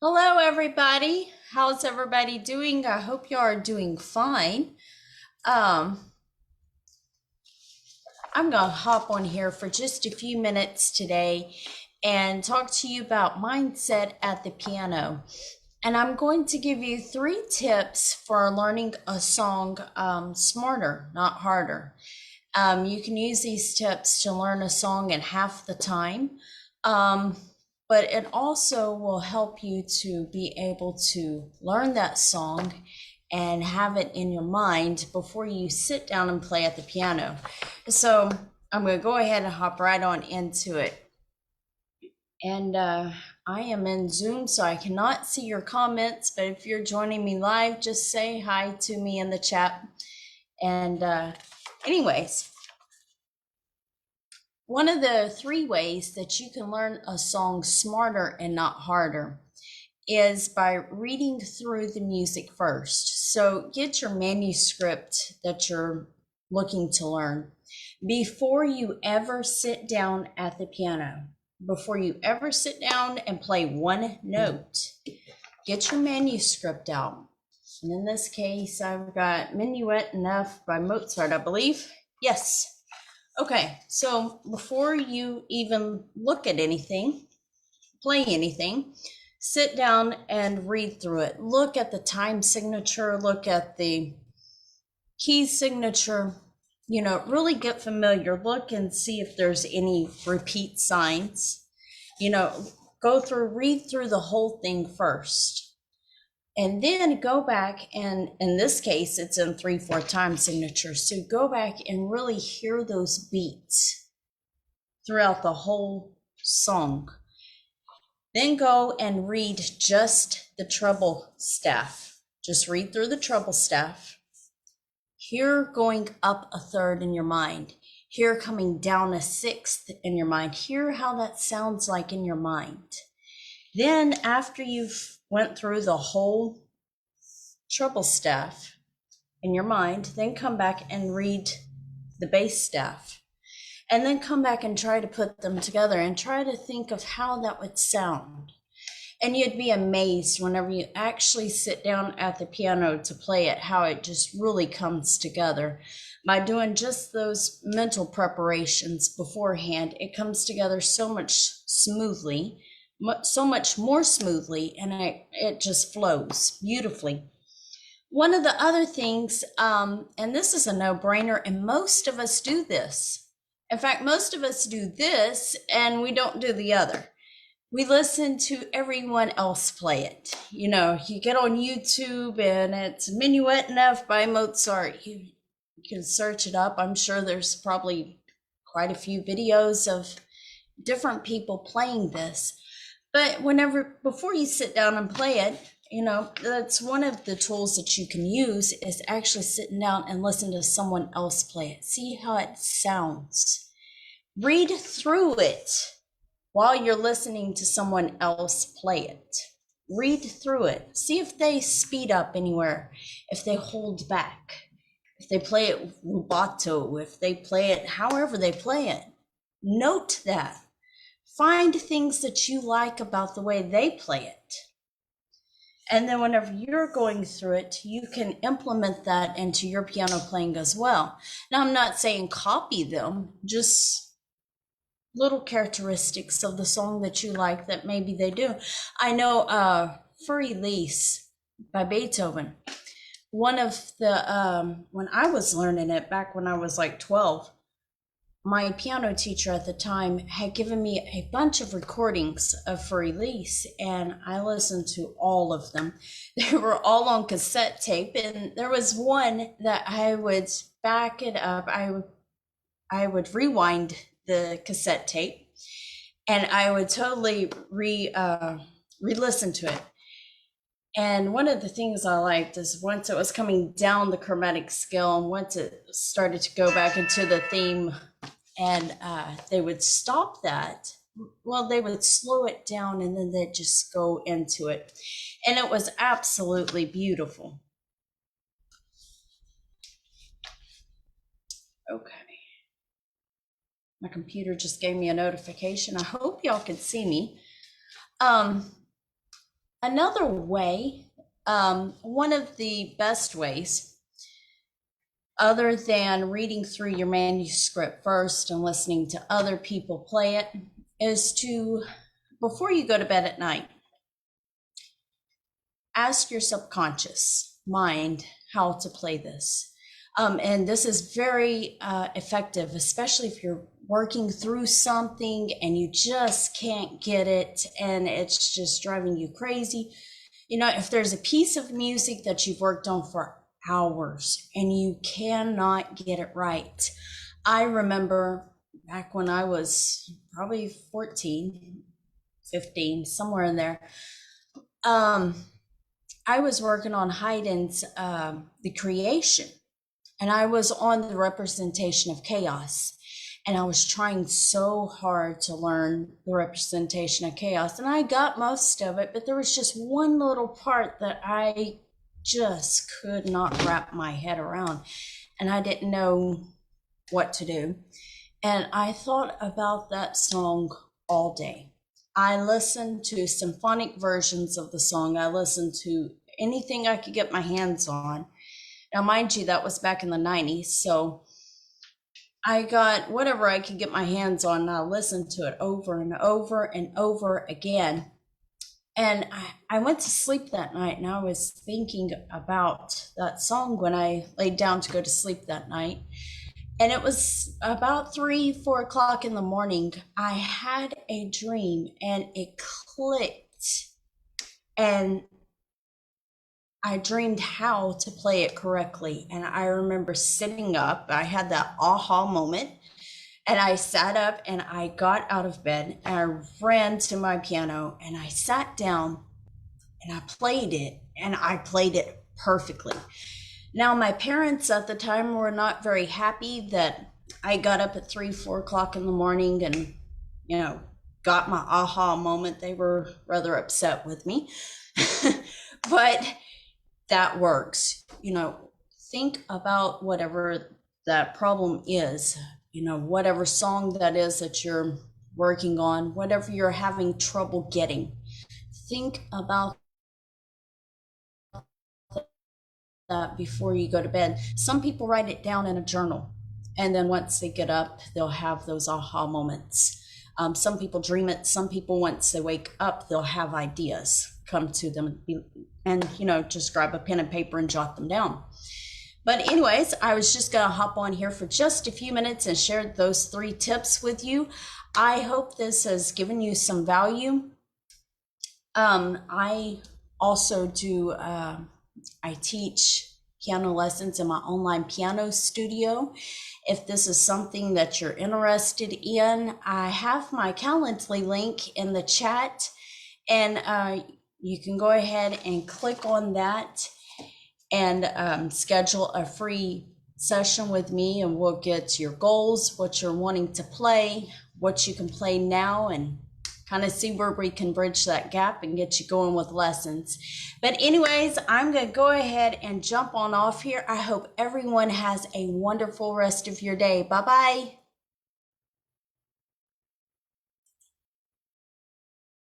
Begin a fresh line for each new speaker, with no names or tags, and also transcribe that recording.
Hello, everybody. How's everybody doing? I hope you are doing fine. Um, I'm going to hop on here for just a few minutes today and talk to you about mindset at the piano. And I'm going to give you 3 tips for learning a song smarter, not harder. You can use these tips to learn a song in half the time. Um, but it also will help you to be able to learn that song and have it in your mind before you sit down and play at the piano. So I'm going to go ahead and hop right on into it. And I am in Zoom, so I cannot see your comments, but if you're joining me live, just say hi to me in the chat. And anyways, one of the 3 ways that you can learn a song smarter and not harder is by reading through the music first. So get your manuscript that you're looking to learn before you ever sit down at the piano. Before you ever sit down and play one note, get your manuscript out. And in this case, I've got Minuet in F by Mozart, I believe. Yes. Okay, so before you even look at anything, play anything, sit down and read through it. Look at the time signature, look at the key signature, really get familiar. Look and see if there's any repeat signs. Go through, read through the whole thing first. And then go back, and in this case, it's in 3/4 time signature. So go back and really hear those beats throughout the whole song. Then go and read just the treble staff. Just read through the treble staff. Hear going up a third in your mind. Hear coming down a sixth in your mind. Hear how that sounds like in your mind. Then after you've went through the whole treble staff in your mind, then come back and read the bass staff. And then come back and try to put them together and try to think of how that would sound. And you'd be amazed whenever you actually sit down at the piano to play it, how it just really comes together. By doing just those mental preparations beforehand, it comes together so much smoothly, so much more smoothly, and it just flows beautifully. One of the other things, and this is a no-brainer, and most of us do this. In fact, most of us do this and we don't do the other. We listen to everyone else play it. You get on YouTube and it's Minuet in F by Mozart. You can search it up. I'm sure there's probably quite a few videos of different people playing this. But before you sit down and play it, that's one of the tools that you can use, is actually sitting down and listen to someone else play it. See how it sounds. Read through it while you're listening to someone else play it. Read through it. See if they speed up anywhere, if they hold back, if they play it rubato, if they play it however they play it. Note that. Find things that you like about the way they play it. And then whenever you're going through it, you can implement that into your piano playing as well. Now, I'm not saying copy them, just little characteristics of the song that you like that maybe they do. I know For Elise by Beethoven, one of the, when I was learning it back when I was like 12, my piano teacher at the time had given me a bunch of recordings of For Elise, and I listened to all of them. They were all on cassette tape, and there was one that I would back it up. I would rewind the cassette tape, and I would totally re-listen to it. And one of the things I liked is once it was coming down the chromatic scale, and once it started to go back into the theme, and they would stop that. Well, they would slow it down and then they'd just go into it. And it was absolutely beautiful. Okay. My computer just gave me a notification. I hope y'all can see me. Another way, one of the best ways, other than reading through your manuscript first and listening to other people play it, is to, before you go to bed at night, ask your subconscious mind how to play this. And this is very effective, especially if you're working through something and you just can't get it and it's just driving you crazy. You know, if there's a piece of music that you've worked on for hours and you cannot get it right. I remember back when I was probably 14, 15, somewhere in there. I was working on Haydn's The Creation, and I was on the representation of chaos. And I was trying so hard to learn the representation of chaos. And I got most of it, but there was just one little part that I just could not wrap my head around. And I didn't know what to do. And I thought about that song all day. I listened to symphonic versions of the song. I listened to anything I could get my hands on. Now, mind you, that was back in the 90s. So I got whatever I could get my hands on, and I listened to it over and over and over again. And I went to sleep that night, and I was thinking about that song when I laid down to go to sleep that night. And it was about 3, 4 o'clock in the morning. I had a dream, and it clicked. And I dreamed how to play it correctly. And I remember sitting up. I had that aha moment. And I sat up and I got out of bed and I ran to my piano and I sat down and I played it, and I played it perfectly. Now, my parents at the time were not very happy that I got up at 3, 4 o'clock in the morning and, you know, got my aha moment. They were rather upset with me. But that works. You know, think about whatever that problem is, you know, whatever song that is that you're working on, whatever you're having trouble getting. Think about that before you go to bed. Some people write it down in a journal, and then once they get up, they'll have those aha moments. Some people dream it. Some people, once they wake up, they'll have ideas come to them and, you know, just grab a pen and paper and jot them down. But anyways, I was just going to hop on here for just a few minutes and share those 3 tips with you. I hope this has given you some value. I also do, I teach piano lessons in my online piano studio. If this is something that you're interested in, I have my Calendly link in the chat, and you can go ahead and click on that and schedule a free session with me, and we'll get your goals, what you're wanting to play, what you can play now, and kind of see where we can bridge that gap and get you going with lessons. But anyways, I'm going to go ahead and jump on off here. I hope everyone has a wonderful rest of your day. Bye-bye.